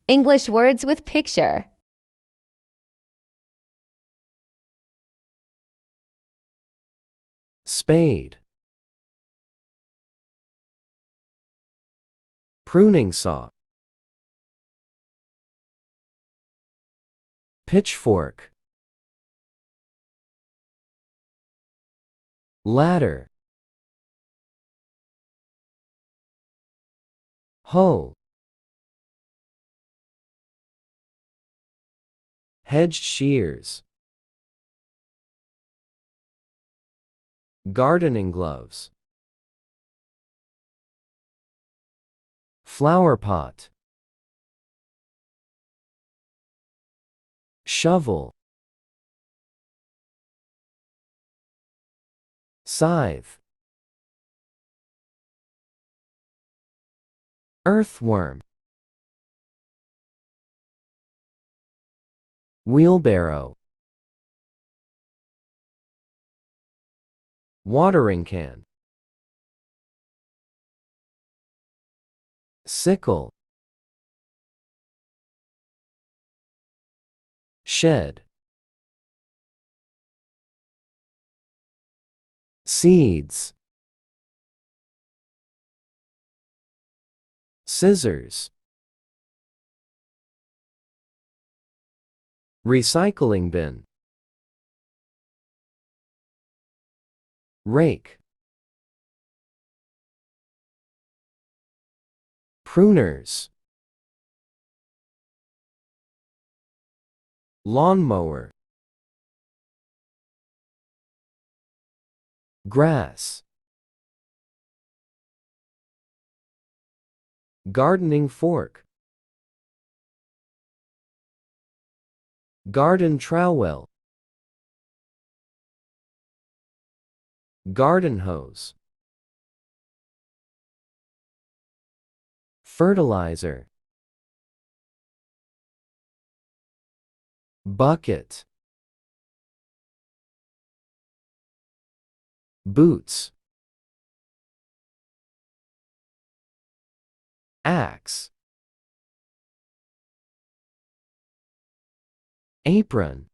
English words with picture. Spade. Pruning saw. Pitchfork. Ladder. Hoe. Hedged shears. Gardening gloves. Flower pot. Shovel. Scythe. Earthworm. Wheelbarrow. Watering can. Sickle. Shed. Seeds. Scissors. Recycling bin. Rake. Pruners. Lawnmower. Grass. Gardening fork. Garden trowel. Garden hose. Fertilizer. Bucket. Boots. Axe. Apron.